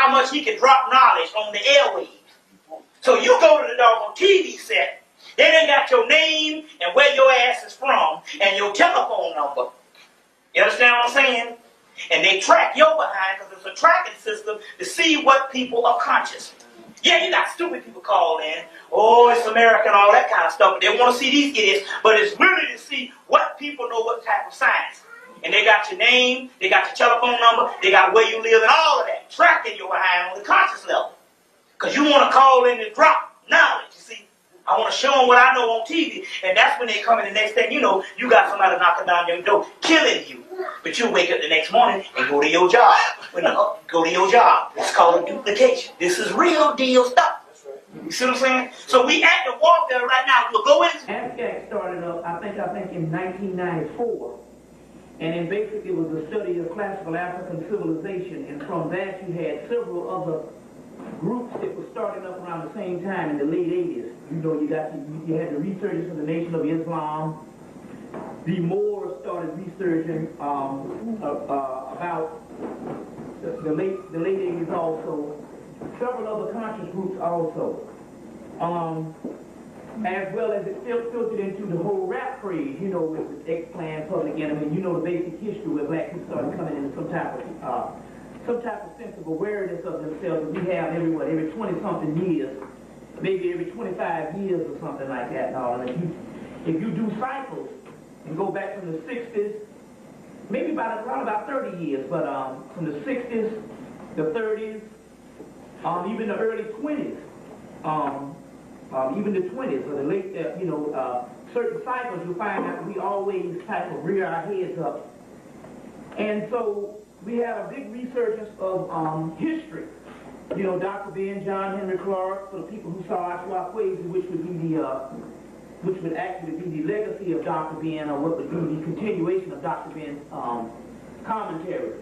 how much he can drop knowledge on the airwaves. So you go to the doggone TV set, they done got your name and where your ass is from and your telephone number. You understand what I'm saying? And they track your behind because it's a tracking system to see what people are conscious. Yeah, you got stupid people call in. Oh, it's America and all that kind of stuff. But they want to see these idiots. But it's really to see what people know what type of science. And they got your name, they got your telephone number, they got where you live and all of that. Tracking your behind on the conscious level. Because you want to call in and drop knowledge, you see. I want to show them what I know on TV. And that's when they come in the next thing you know, you got somebody knocking down your door, killing you. But you wake up the next morning and go to your job. Go to your job. It's called a duplication. This is real deal stuff. You see what I'm saying? So we at the warfare right now. We'll go in. SikApe started up, I think in 1994. And it basically was a study of classical African civilization. And from that you had several other groups that were starting up around the same time in the late 80s. You know, you had the researchers from the Nation of Islam. The Moors started researching about the late 80s also. Several other conscious groups also. As well as it filtered into the whole rap craze, you know, with the X-Plan, Public Enemy. You know the basic history where black people started coming into some type of sense of awareness of themselves that we have every 20-something years, maybe every 25 years or something like that. Now, and if you do cycles and go back from the 60s, maybe around about 30 years, but from the 60s, the 30s, even the early 20s, even the 20s or the late, certain cycles, you find that we always type of rear our heads up. And so we had a big resurgence of history. You know, Dr. Ben, John Henry Clark, for the people who saw Ashwakwezi, which would actually be the legacy of Dr. Ben, or what would be the continuation of Dr. Ben's commentary.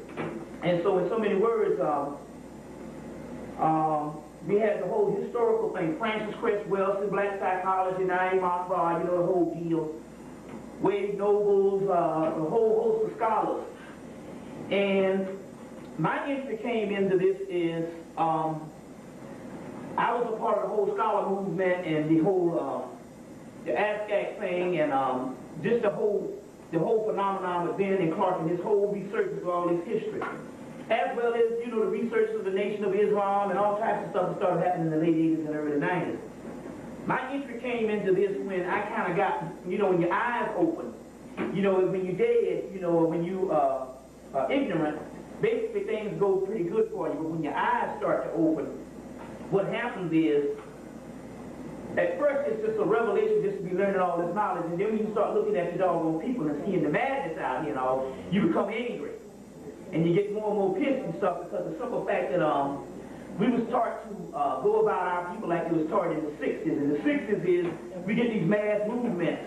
And so in so many words, we had the whole historical thing, Francis Cress Welsing, black psychology, Naeem Akbar, you know, the whole deal. Wade Nobles, a whole host of scholars. And my entry came into this is, I was a part of the whole scholar movement and the whole, the ASCAC thing and just the whole phenomenon of Ben and Clark and his whole research of all this history. As well as, you know, the research of the Nation of Islam and all types of stuff that started happening in the late 80s and early 90s. My entry came into this when I kind of got, you know, when your eyes open, you know, when you're dead, you know, when you ignorant, basically things go pretty good for you, but when your eyes start to open, what happens is, at first it's just a revelation just to be learning all this knowledge, and then when you start looking at the doggone people and seeing the madness out here and all, you become angry. And you get more and more pissed and stuff because of the simple fact that we was taught to go about our people like it was taught in the 60s. And the 60s is we get these mass movements.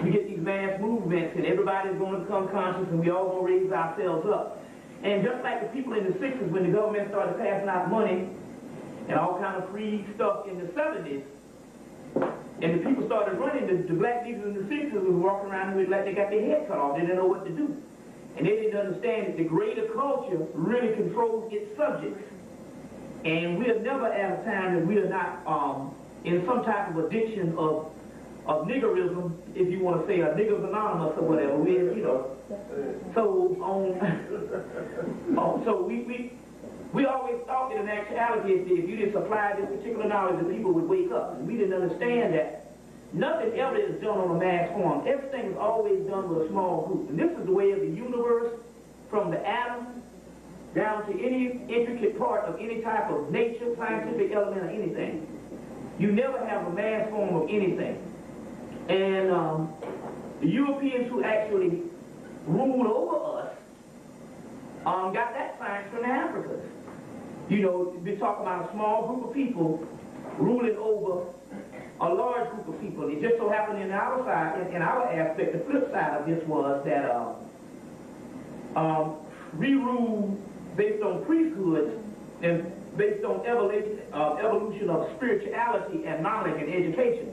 We get these mass movements and everybody's going to become conscious and we all going to raise ourselves up. And just like the people in the 60s when the government started passing out money and all kind of free stuff in the 70s, and the people started running, the black people in the 60s were walking around with like they got their head cut off. They didn't know what to do. And they didn't understand that the greater culture really controls its subjects. And we are never at a time that we are not in some type of addiction of niggerism, if you want to say a niggers anonymous or whatever. We, you know, so so we always thought that in actuality, if you just applied this particular knowledge, that people would wake up. And we didn't understand that. Nothing ever is done on a mass form. Everything is always done with a small group. And this is the way of the universe, from the atom down to any intricate part of any type of nature, scientific element, or anything. You never have a mass form of anything. And the Europeans who actually ruled over us got that science from the Africans. You know, we're talking about a small group of people ruling over a large group of people. It just so happened in our side, in our aspect, the flip side of this was that we ruled based on priesthood and based on evolution of spirituality and knowledge and education.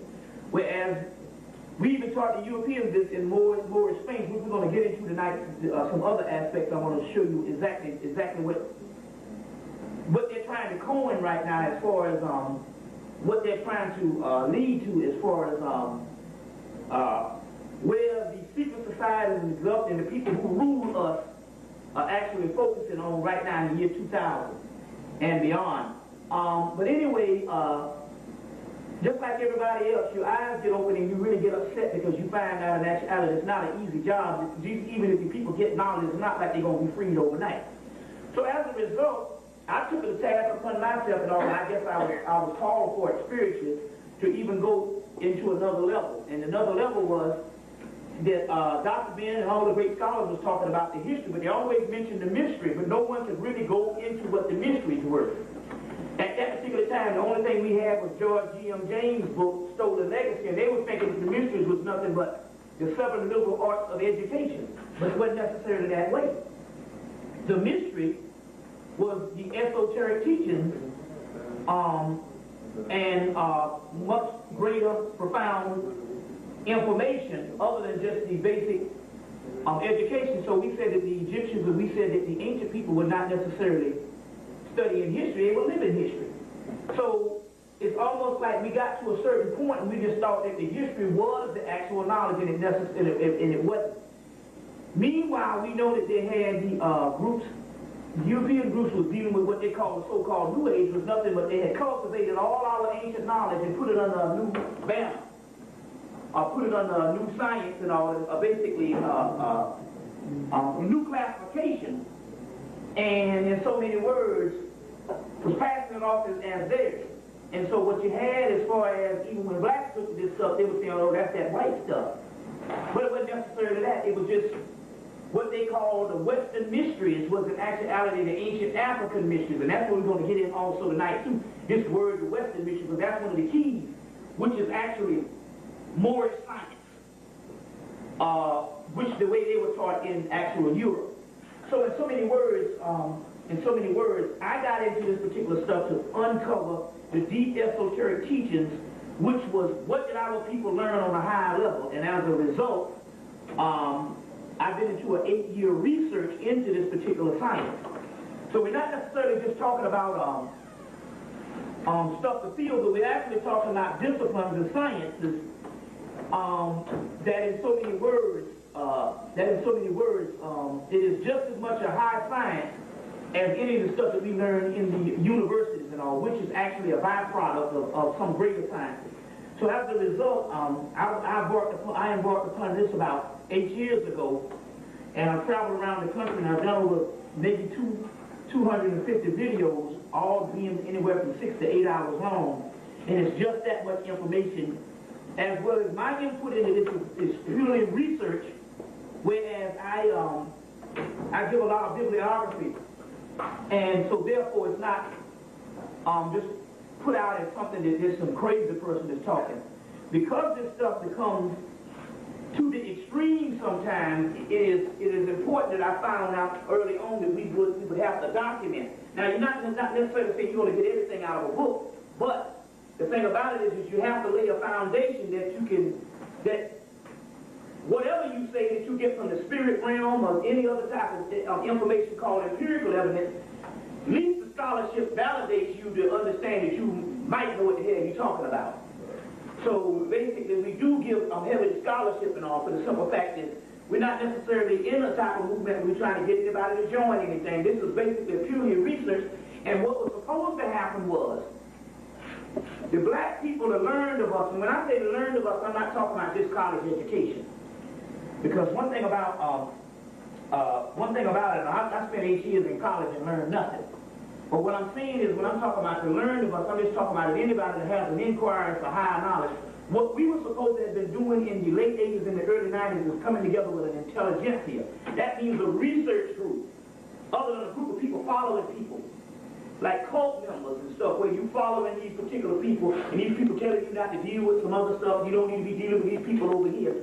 Whereas we even taught the Europeans this in more explains. We're going to get into tonight some other aspects. I want to show you exactly what trying to coin right now as far as what they're trying to lead to as far as where the secret societies and the people who rule us are actually focusing on right now in the year 2000 and beyond. But anyway, just like everybody else, your eyes get open and you really get upset because you find out in actuality it's not an easy job. Even if the people get knowledge, it's not like they're going to be freed overnight. So as a result, I took the task upon myself and all, and I guess I was called for it spiritually to even go into another level. And another level was that Dr. Ben and all the great scholars was talking about the history, but they always mentioned the mystery, but no one could really go into what the mysteries were. At that particular time, the only thing we had was George G.M. James' book, Stolen Legacy, and they were thinking the mysteries was nothing but the seven liberal arts of education, but it wasn't necessarily that way. The mystery was the esoteric teachings and much greater, profound information other than just the basic education. So we said that the Egyptians, and we said that the ancient people were not necessarily studying history, they were living history. So it's almost like we got to a certain point and we just thought that the history was the actual knowledge and it wasn't. Meanwhile, we know that they had the groups, the European groups was dealing with what they call the so-called New Age, was nothing but they had cultivated all our ancient knowledge and put it under a new banner, or put it under a new science and all, basically a new classification, and in so many words, was passing it off as theirs. And so what you had as far as, even when blacks took this stuff, they were saying, oh, that's that white stuff. But it wasn't necessarily that. It was just what they call the Western mysteries was in actuality the ancient African mysteries. And that's what we're going to get in also tonight too. This word, the Western mysteries, because that's one of the keys, which is actually Moorish science, which the way they were taught in actual Europe. So in so many words, I got into this particular stuff to uncover the deep esoteric teachings, which was what did our people learn on a higher level. And as a result, I've been into an 8-year research into this particular science. So we're not necessarily just talking about stuff to feel, but we're actually talking about disciplines and sciences that in so many words, it is just as much a high science as any of the stuff that we learn in the universities and all, which is actually a byproduct of some greater science. So as a result, I embarked upon this about 8 years ago, and I've traveled around the country and I've done over maybe 250 videos, all being anywhere from 6 to 8 hours long, and it's just that much information, as well as my input into this is purely research, whereas I give a lot of bibliography, and so therefore it's not just put out as something that there's some crazy person that's talking. Because this stuff becomes to the extreme sometimes, it is important that I found out early on that we would have to document. Now you're not necessarily saying you're going to get everything out of a book, but the thing about it is you have to lay a foundation that you can, that whatever you say that you get from the spirit realm or any other type of information called empirical evidence, at least the scholarship validates you to understand that you might know what the hell you're talking about. So basically we do give heavy scholarship and all, for the simple fact that we're not necessarily in a type of movement where we're trying to get anybody to join anything. This is basically a purely research, and what was supposed to happen was the black people that learned of us, and when I say learned of us, I'm not talking about just college education. Because one thing about it, I spent 8 years in college and learned nothing. But what I'm saying is, when I'm talking about the learned of us, I'm just talking about anybody that has an inquiry for higher knowledge. What we were supposed to have been doing in the late 80s and the early 90s is coming together with an intelligentsia. That means a research group, other than a group of people following people, like cult members and stuff, where you following these particular people, and these people telling you not to deal with some other stuff, you don't need to be dealing with these people over here.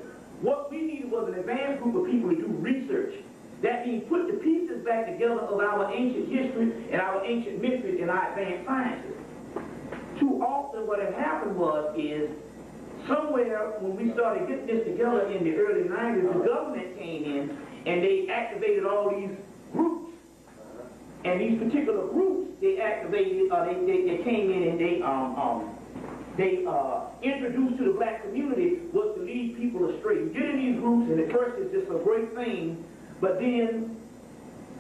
What we needed was an advanced group of people to do research. That means put the pieces back together of our ancient history and our ancient mysteries and our advanced sciences. Too often what had happened is, somewhere when we started getting this together in the early 90s, the government came in and they activated all these groups. And these particular groups, they activated activated, they came in and they introduced to the black community was to lead people astray. You get in these groups, and at first it's just a great thing, but then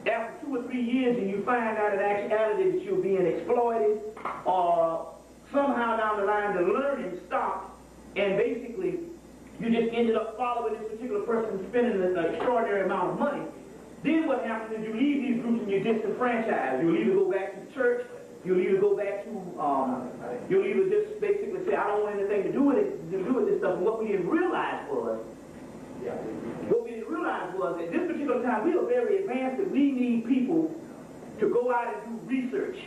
after 2 or 3 years, and you find out in actuality that you're being exploited, or somehow down the line the learning stopped, and basically you just ended up following this particular person spending an extraordinary amount of money. Then what happens is you leave these groups and you're disenfranchised. You'll either go back to the church, you'll either go back to, you'll either just basically say, I don't want anything to do with it, to do with this stuff. And what we didn't realize was, at this particular time, we are very advanced that we need people to go out and do research.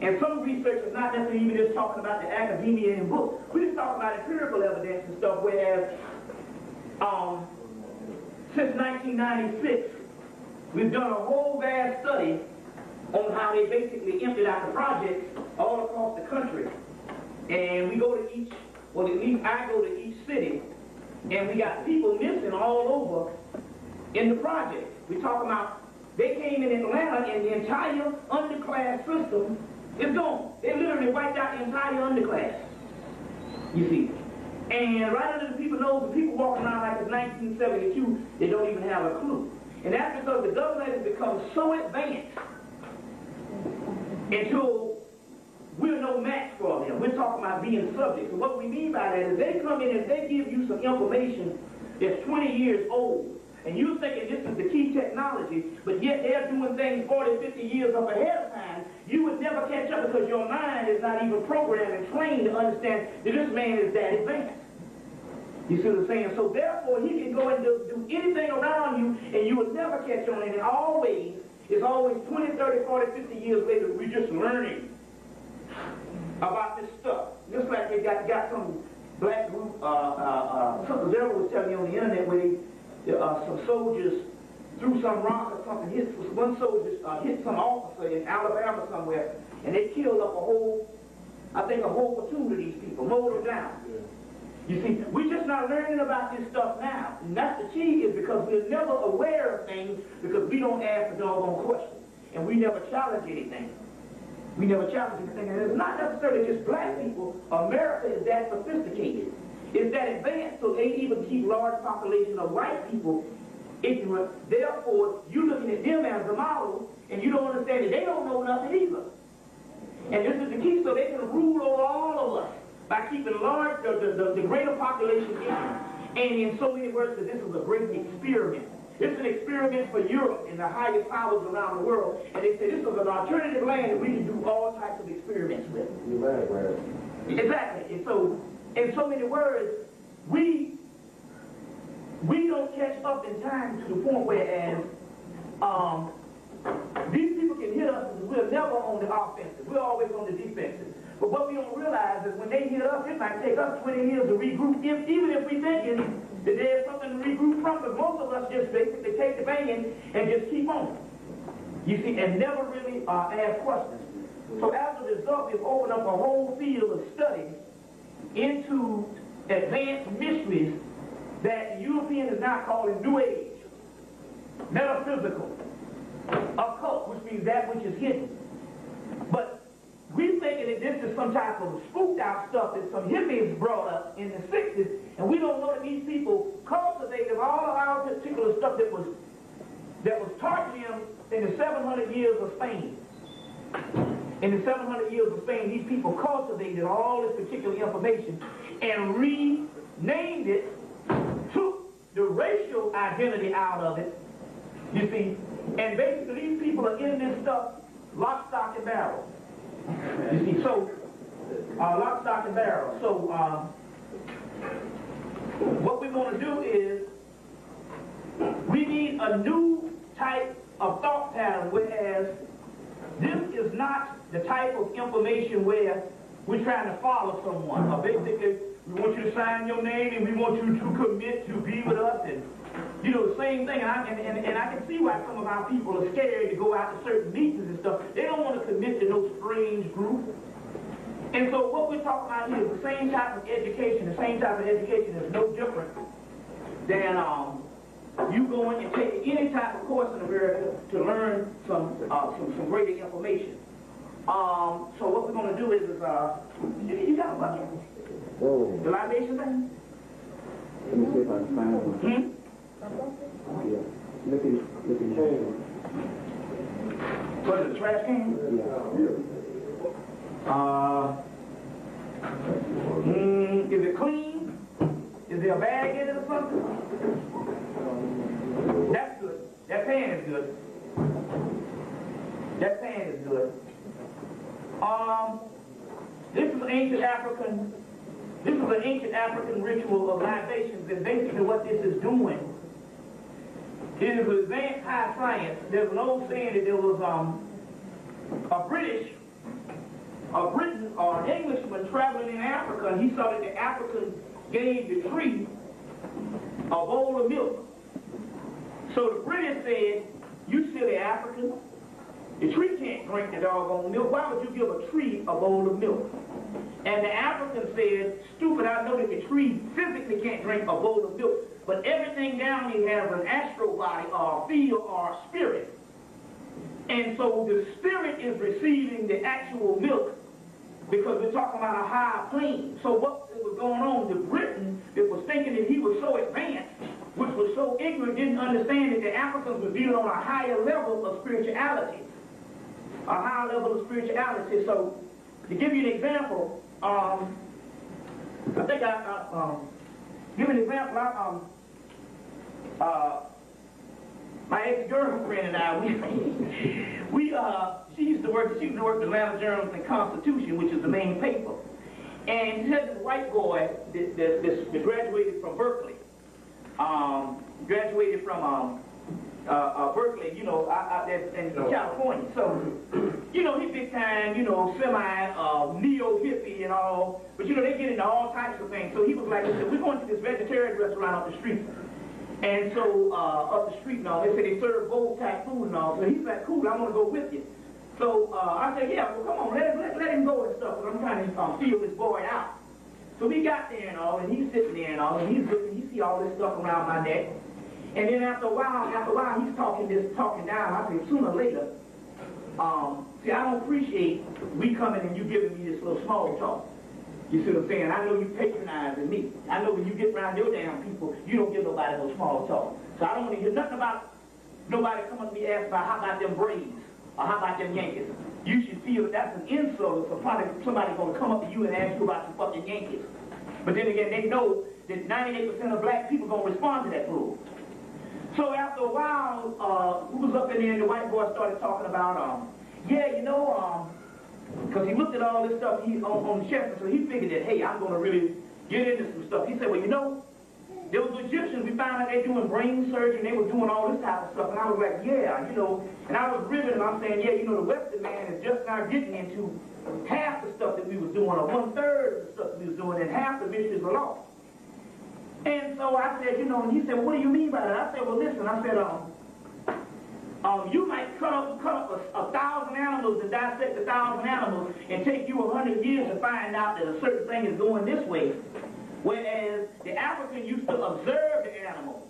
And some research is not necessarily even just talking about the academia and books. We're just talking about empirical evidence and stuff, whereas since 1996, we've done a whole vast study on how they basically emptied out the projects all across the country. And we go to each, well at least I go to each city, and we got people missing all over in the project. We talk about, they came in Atlanta and the entire underclass system is gone. They literally wiped out the entire underclass, you see. And right under the people's nose, the people walking around like it's 1972, they don't even have a clue. And that's because the government has become so advanced until we're no match for them. We're talking about being subjects. And what we mean by that is they come in and they give you some information that's 20 years old. And you're thinking this is the key technology, but yet they're doing things 40, 50 years up ahead of time. You would never catch up because your mind is not even programmed and trained to understand that this man is that advanced. You see what I'm saying? So therefore, he can go and do anything around you, and you will never catch on. And it's always 20, 30, 40, 50 years later, we're just learning about this stuff. Just like they got some black group, something Zero was telling me on the internet where some soldiers threw some rock or something, one soldier hit some officer in Alabama somewhere, and they killed up a whole platoon of these people, mowed them down. You see, we're just not learning about this stuff now. And that's the key, is because we're never aware of things because we don't ask the doggone questions. And we never challenge anything. We never challenge anything. And it's not necessarily just black people. America is that sophisticated. It's that advanced, so they even keep large population of white people ignorant. Therefore, you're looking at them as a model, and you don't understand that they don't know nothing either. And this is the key, so they can rule over all of us by keeping the greater population ignorant. And in so many words, that this is a great experiment. It's an experiment for Europe and the highest powers around the world. And they say this is an alternative land that we can do all types of experiments with. Exactly. And so, in so many words, we don't catch up in time to the point whereas these people can hit us and we're never on the offensive. We're always on the defensive. But what we don't realize is when they hit us, it might take us 20 years to regroup, even if we thinking that there's something to regroup from, but most of us just basically take the banging and just keep on. You see, and never really ask questions. So as a result, we've opened up a whole field of study into advanced mysteries that the European is now calling New Age, metaphysical, occult, which means that which is hidden. But we're thinking that this is some type of spooked out stuff that some hippies brought up in the 60s, and we don't know that these people cultivated all of our particular stuff that was taught to them in the 700 years of Spain. In the 700 years of Spain, these people cultivated all this particular information and renamed it, took the racial identity out of it, you see, and basically these people are in this stuff lock, stock, and barrel. You see, so, lock, stock, and barrel. So, what we want to do is, we need a new type of thought pattern, whereas this is not the type of information where we're trying to follow someone. Or basically, we want you to sign your name and we want you to commit to be with us. And, you know, the same thing. And I can see why some of our people are scared to go out to certain meetings and stuff. They don't want to commit to no strange group. And so what we're talking about here is the same type of education. The same type of education is no different than you going and taking any type of course in America to learn some greater information. So what we're going to do is you got a bucket? Whoa. The libation thing? Let me see if I can find one. Yeah. Look at it. What is it, a trash can? Is it clean? Is there a bag in it or something? That's good. That pan is good. That pan is good. This is ancient African. This is an ancient African ritual of libations, and basically what this is doing is advanced high science. There's an old saying that there was a Briton or an Englishman traveling in Africa, and he saw that the Africans gave the tree a bowl of milk. So the British said, "You silly African, the tree can't drink the doggone milk. Why would you give a tree a bowl of milk?" And the African said, "Stupid, I know that the tree physically can't drink a bowl of milk, but everything down here has an astral body or a field or a spirit. And so the spirit is receiving the actual milk because we're talking about a high plane." So what was going on, the Briton that was thinking that he was so advanced, which was so ignorant, didn't understand that the Africans were dealing on a higher level of spirituality. A higher level of spirituality. So to give you an example, I think give an example. My ex-girlfriend and I, she used to work the Atlanta Journal and Constitution, which is the main paper. And she had this white boy that graduated from Berkeley. Graduated from Berkeley, you know, out there in California. So, you know, he's big time, you know, neo-hippie and all. But, you know, they get into all types of things. So he was like, "Listen, we're going to this vegetarian restaurant up the street." And so, up the street and all, they said they serve bowl-type food and all. So he's like, "Cool, I want to go with you." So I said, "Yeah, well, come on, let him go and stuff, because I'm trying to feel this boy out." So we got there and all, and he's sitting there and all, and he's looking, he see all this stuff around my neck. And then after a while, he's talking down. I said, sooner or later, see, I don't appreciate we coming and you giving me this little small talk. You see what I'm saying? I know you patronizing me. I know when you get around your damn people, you don't give nobody no small talk. So I don't want to hear nothing about nobody coming to me asking about how about them Braves or how about them Yankees. You should feel that that's an insult, so probably somebody's going to come up to you and ask you about your fucking Yankees. But then again, they know that 98% of black people going to respond to that rule. So after a while, we was up in there and the white boy started talking about, yeah, you know, because he looked at all this stuff on the chest, so he figured that, hey, I'm going to really get into some stuff. He said, well, you know, there was Egyptians, we found out they doing brain surgery, and they were doing all this type of stuff, and I was like, yeah, you know, and I was riveting, I'm saying, yeah, you know, the Western man is just now getting into half the stuff that we was doing, or 1/3 of the stuff that we was doing, and half the mysteries are lost. And so I said, you know, and he said, well, what do you mean by that? I said, well, listen, I said, you might cut up 1,000 animals and dissect 1,000 animals and take you 100 years to find out that a certain thing is going this way. Whereas the African used to observe the animal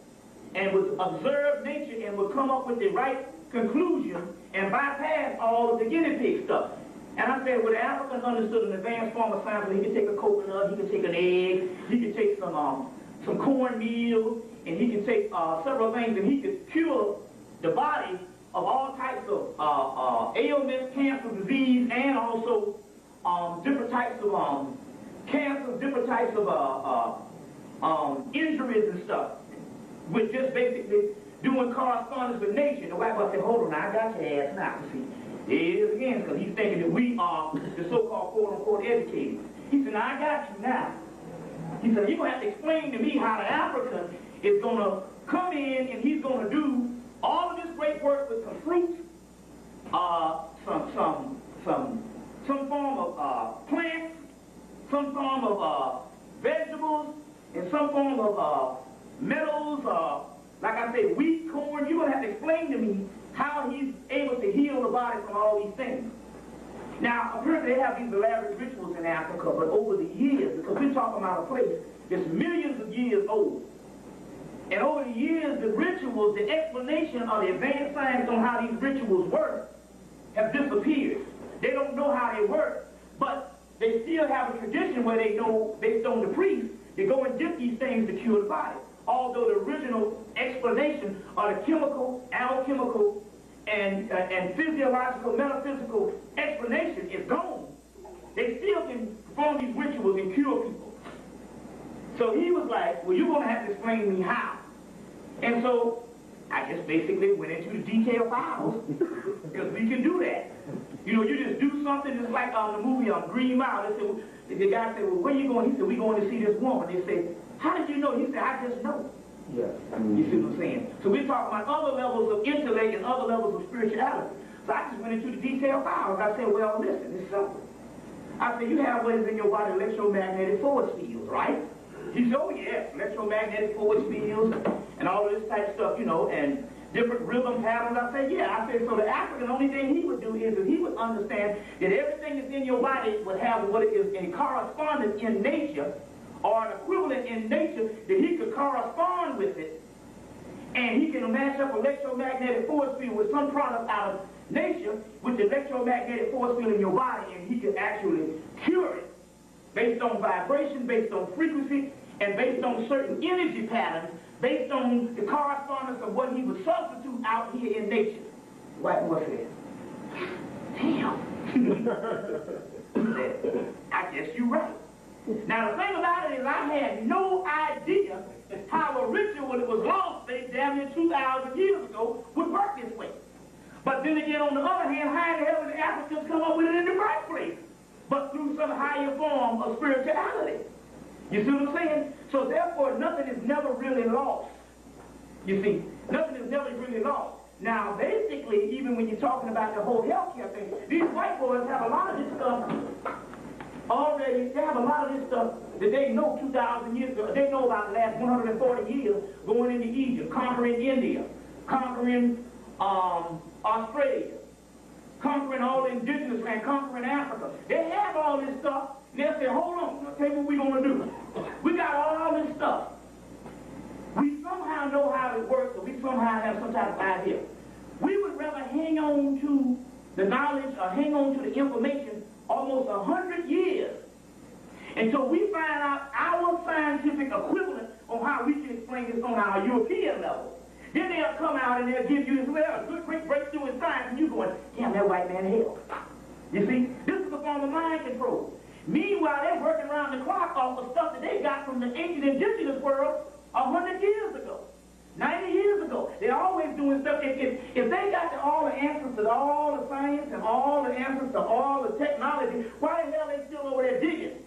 and would observe nature and would come up with the right conclusion and bypass all of the guinea pig stuff. And I said, well, the African understood an advanced form of science where he could take a coconut, he could take an egg, he could take some cornmeal, and he could take several things, and he could cure the body of all types of ailments, cancer, disease, and also different types of cancer, different types of injuries and stuff, with just basically doing correspondence with nature. The white boy said, hold on, now, I got your ass now. See, there it is again, because he's thinking that we are the so-called quote-unquote educated. He said, now, I got you now. He said, you're going to have to explain to me how the African is going to come in and he's going to do all of this great work with some fruits, some form of plants, some form of vegetables, and some form of metals, like I said, wheat, corn. You're going to have to explain to me how he's able to heal the body from all these things. Now, apparently they have these elaborate rituals in Africa, but over the years, because we're talking about a place that's millions of years old, and over the years, the rituals, the explanation of the advanced science on how these rituals work have disappeared. They don't know how they work, but they still have a tradition where they know, based on the priest, they go and dip these things to cure the body. Although the original explanation of the chemical, alchemical, and physiological, metaphysical explanation is gone, they still can perform these rituals and cure people. So he was like, well, you're going to have to explain to me how. And so I just basically went into the detailed files, because we can do that. You know, you just do something just like on the movie on Green Mile. They said, the guy said, well, where you going? He said, we're going to see this woman. They said, how did you know? He said, I just know. Yeah. You see what I'm saying? So we're talking about other levels of intellect and other levels of spirituality. So I just went into the detailed files. I said, well, listen, it's simple. I said, you have what is in your body electromagnetic force fields, right? He said, oh yes, electromagnetic force fields and all of this type of stuff, you know, and different rhythm patterns. I said, yeah. I said, so the African, only thing he would do is that he would understand that everything that's in your body would have what it is a correspondence in nature, or an equivalent in nature, that he could correspond with it, and he can match up electromagnetic force field with some product out of nature with the electromagnetic force field in your body, and he could actually cure it based on vibration, based on frequency, and based on certain energy patterns, based on the correspondence of what he would substitute out here in nature. White boy said, damn. He said, I guess you're right. Now the thing about it is I had no idea how a ritual that was lost damn near 2,000 years ago would work this way. But then again, on the other hand, how the hell did the Africans come up with it in the first place? But through some higher form of spirituality. You see what I'm saying? So therefore, nothing is never really lost. You see, nothing is never really lost. Now, basically, even when you're talking about the whole healthcare thing, these white boys have a lot of this stuff already. They have a lot of this stuff that they know 2,000 years ago. They know about the last 140 years going into Egypt, conquering India, conquering Australia, conquering all the indigenous land, conquering Africa. They have all this stuff, and they'll say, hold on, I'll tell you what we're going to do. We got all this stuff. We somehow know how it works, or we somehow have some type of idea. We would rather hang on to the knowledge or hang on to the information almost 100 years until we find out our scientific equivalent on how we can explain this on our European level. Then they'll come out and they'll give you this, well, a good great breakthrough in science, and you're going, damn, that white man hell. You see, this is a form of mind control. Meanwhile, they're working around the clock off of stuff that they got from the ancient indigenous world 100 years ago, 90 years ago. They're always doing stuff. If they got all the answers to all the science and all the answers to all the technology, why the hell are they still over there digging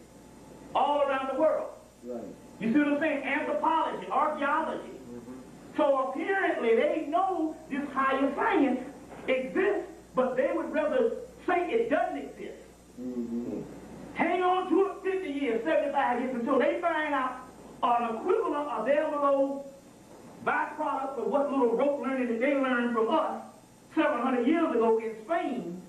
all around the world? Right. You see what I'm saying? Anthropology, archaeology. So apparently they know this higher science exists, but they would rather say it doesn't exist. Hang on to it 50 years, 75 years, until they find out an equivalent of their little byproducts of what little rote learning that they learned from us 700 years ago in Spain.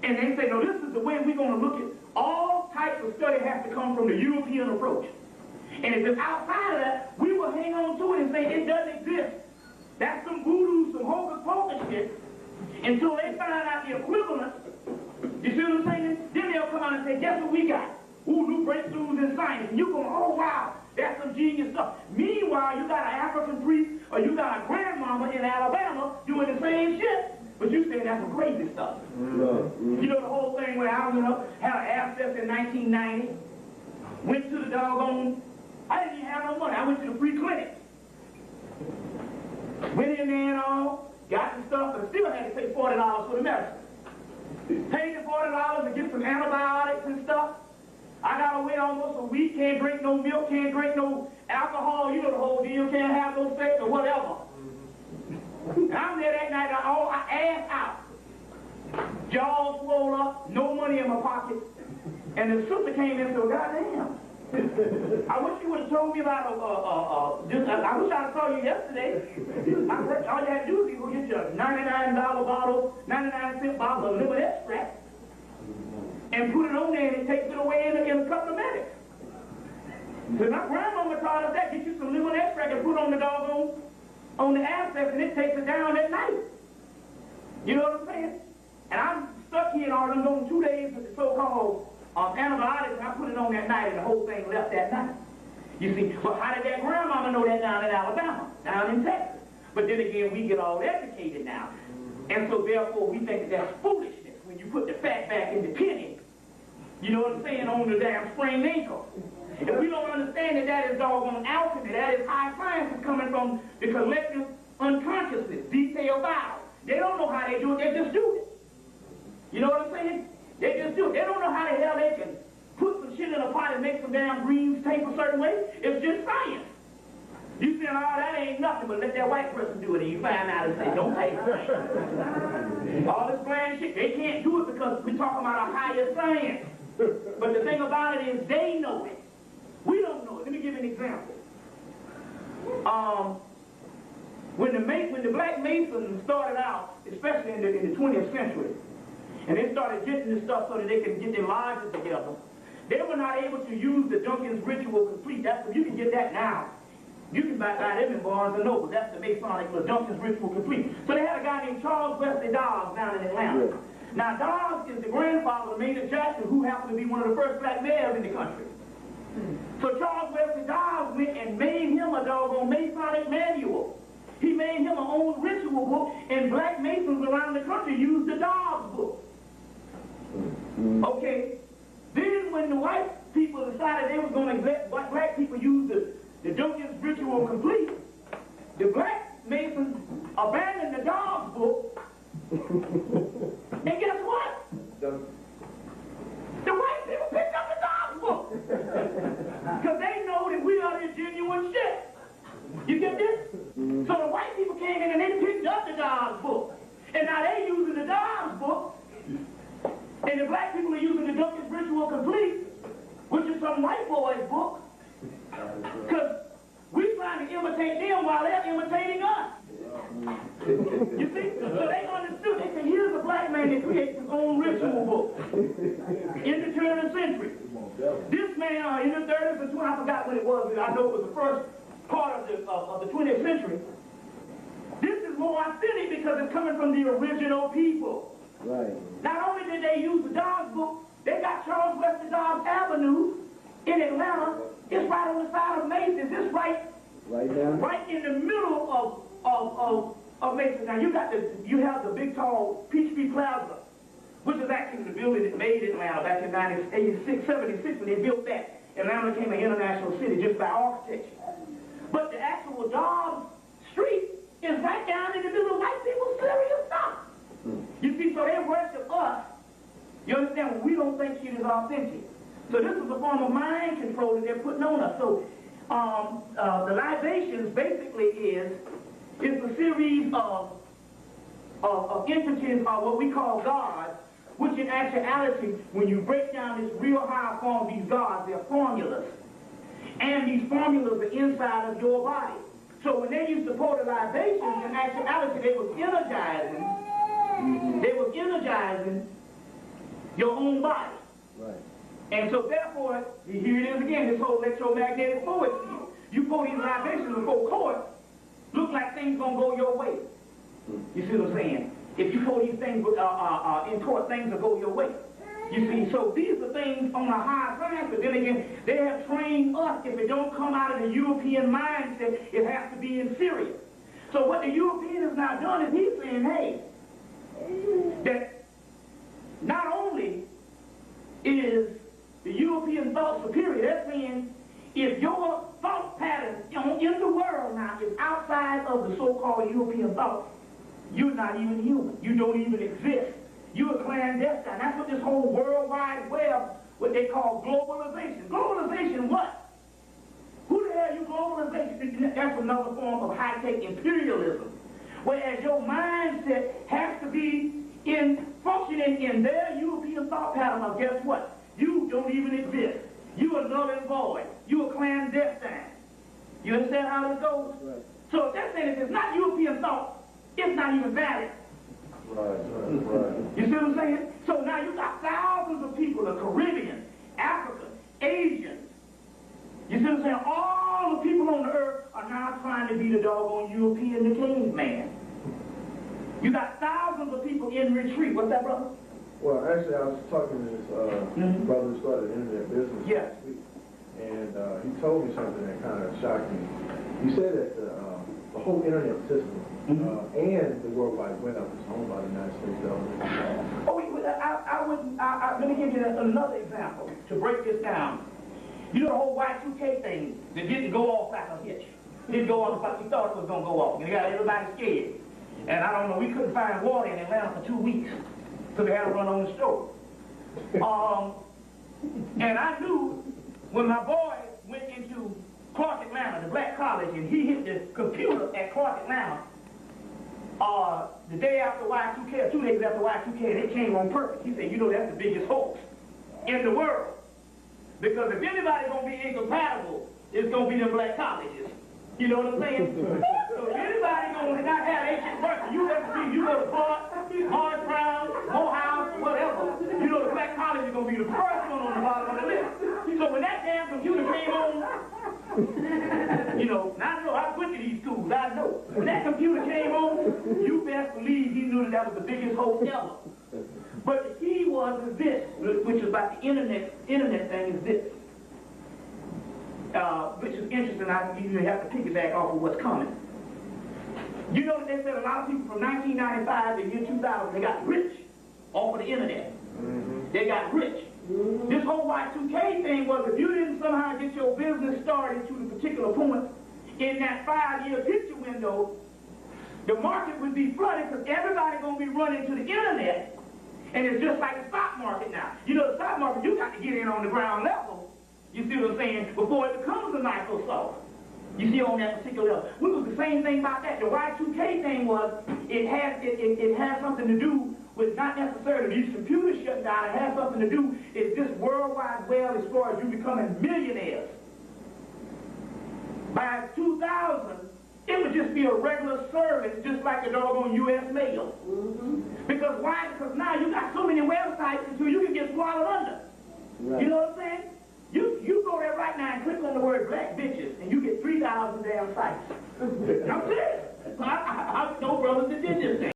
And they say, no, this is the way we're going to look at all types of study has to come from the European approach. And if it's outside of that, we will hang on to it and say it doesn't exist. That's some voodoo, some hocus pocus shit, until they find out the equivalent. You see what I'm saying? Then they'll come out and say, guess what we got? Ooh, new breakthroughs in science. And you're going, oh wow, that's some genius stuff. Meanwhile, you got an African priest or you got a grandmama in Alabama doing the same shit. But you say that's some crazy stuff. You know the whole thing where I went up, had an abscess in 1990, went to the doggone, I didn't even have no money. I went to the free clinic. Went in there and all, got the stuff, but still had to pay $40 for the medicine. Paid the $40 to get some antibiotics and stuff. I got to wait almost a week, can't drink no milk, can't drink no alcohol, you know the whole deal, can't have no sex or whatever. And I'm there that night, ass out. Jaws swole up, no money in my pocket. And the sister came in and said, well, goddamn. I wish you would have told me about I wish I saw you yesterday. All you had to do is go get you a $99 bottle, 99-cent bottle of liver extract, and put it on there, and it takes it away in a couple of minutes. So my grandmama taught us that. Get you some liver extract and put on the doggone, on the abscess, and it takes it down at night. You know what I'm saying? And I'm stuck here and all them on 2 days with the so-called antibiotics, and I put it on that night, and the whole thing left that night. You see, well, how did that grandmama know that down in Alabama, down in Texas? But then again, we get all educated now. And so therefore, we think that that's foolishness when you put the fat back in the penny, you know what I'm saying, on the damn sprained ankle. And we don't understand that that is doggone alchemy, that is high science is coming from the collective unconsciousness, detailed out. They don't know how they do it, they just do it. You know what I'm saying? They just do it. They don't know how the hell they can put some shit in a pot and make some damn greens taste a certain way. It's just science. You saying, oh, that ain't nothing, but let that white person do it, and you find out and say, don't taste right. All this bland shit, they can't do it because we're talking about a higher science. But the thing about it is they know it. We don't know it. Let me give you an example. When the black masons started out, especially in the 20th century, and they started getting this stuff so that they could get their lodges together, they were not able to use the Duncan's Ritual Complete. You can get that now. You can buy them in Barnes & Noble. That's the Masonic Duncan's Ritual Complete. So they had a guy named Charles Wesley Dobbs down in Atlanta. Yeah. Now, Dobbs is the grandfather of Major Jackson, who happened to be one of the first black mayors in the country. So Charles Wesley Dobbs went and made him a doggone Masonic manual. He made him an own ritual book, and black Masons around the country used the Dobbs book. Okay. Then when the white people decided they were going to let black people use the Duncan's Ritual Complete, the black Masons abandoned the Dobbs book. And guess what? The white people picked up the Dobbs book. Because they know that we are the genuine shit. You get this? So the white people came in and they picked up the Dobbs book. And now they using the Dobbs book. And the black people are using the Duncan's Ritual Complete, which is some white boy's book. Because we're trying to imitate them while they're imitating us. You see? So they understood. They said, here's a black man that creates his own ritual book in the turn of the century. This man, in the 30s and 20s, I forgot when it was. I know it was the first part of the 20th century. This is more authentic because it's coming from the original people. Right. Not only did they use the Dobbs book, they got Charles Wesley Dobbs Avenue in Atlanta. It's right on the side of Macy's. It's right in the middle of Macy's. Now you have the big tall Peachtree Plaza, which is actually the building that made Atlanta back in 1986, 76 when they built that. Atlanta became an international city just by architecture. But the actual Dobbs Street is right down in the middle of white people's serious stuff. You see, so they worship us. You understand? We don't think shit is authentic. So this is a form of mind control that they're putting on us. So the libations basically is a series of entities, what we call gods, which in actuality, when you break down this real high form of these gods, they're formulas. And these formulas are inside of your body. So when they used to pour the libations, in actuality, they was energizing your own body. Right. And so therefore, here it is again, this whole electromagnetic force. You pour these libations before court, look like things gonna go your way. You see what I'm saying? If you pour these things in court, things will go your way. You see, so these are things on a high science, but then again, they have trained us, if it don't come out of the European mindset, it has to be in Syria. So what the European has now done is he's saying, hey, that not only is the European thought superior, they're saying if your thought pattern in the world now is outside of the so-called European thought, you're not even human. You don't even exist. You're clandestine. That's what this whole World Wide Web, what they call globalization. Globalization what? Who the hell you globalization? That's another form of high-tech imperialism. Whereas your mindset has to be functioning in their European thought pattern of guess what? You don't even exist. You are null and void. You are clandestine. You understand how this goes? Right. So if they're saying if it's not European thought, it's not even valid. Right. You see what I'm saying? So now you got thousands of people, the Caribbean, Africa, Asians. You see what I'm saying? All the people on the earth are now trying to be the doggone European, the caveman. You got thousands of people in retreat. What's that, brother? Well, actually, I was talking to this brother who started an internet business Yeah. last week, and he told me something that kind of shocked me. He said that the whole internet system and the World Wide Web is owned by the United States government. Oh, let me give you another example to break this down. You know the whole Y2K thing that didn't go off like a hitch. Didn't go off like we thought it was going to go off. It got everybody scared. And I don't know, we couldn't find water in Atlanta for 2 weeks. So they had to run on the stove. And I knew when my boy went into Clark Atlanta, the black college, and he hit the computer at Clark Atlanta, the day after Y2K, or 2 days after Y2K, and it came on purpose. He said, you know, that's the biggest hoax in the world. Because if anybody's going to be incompatible, it's going to be the black colleges. You know what I'm saying? So if anybody going to not have ancient birth, you go to Clark, Hard Brown, Morehouse, whatever, you know the black college is going to be the first one on the bottom of the list. So when that damn computer came on, you know, now I know I went to these schools, I know. When that computer came on, you best believe he knew that was the biggest hoax ever. But the key was this, which is about the internet thing, is this. Which is interesting. You have to piggyback off of what's coming. You know that they said a lot of people from 1995 to year 2000, they got rich off of the internet. They got rich. This whole Y2K thing was if you didn't somehow get your business started to the particular point in that 5-year picture window, the market would be flooded because everybody's going to be running to the internet. And it's just like the stock market now. You know, the stock market, you got to get in on the ground level. You see what I'm saying? Before it becomes a Microsoft. You see on that particular level. Which was the same thing about that. The Y2K thing was, it had something to do with not necessarily these computers shutting down. It had something to do, it's this World Wide Web as far as you becoming millionaires. By 2000, it would just be a regular service, just like the doggone U.S. mail. Because why? Because now you got so many websites until you can get swallowed under. Right. You know what I'm saying? You go there right now and click on the word black bitches, and you get 3,000 damn sites. I'm serious. I know brothers that did this thing.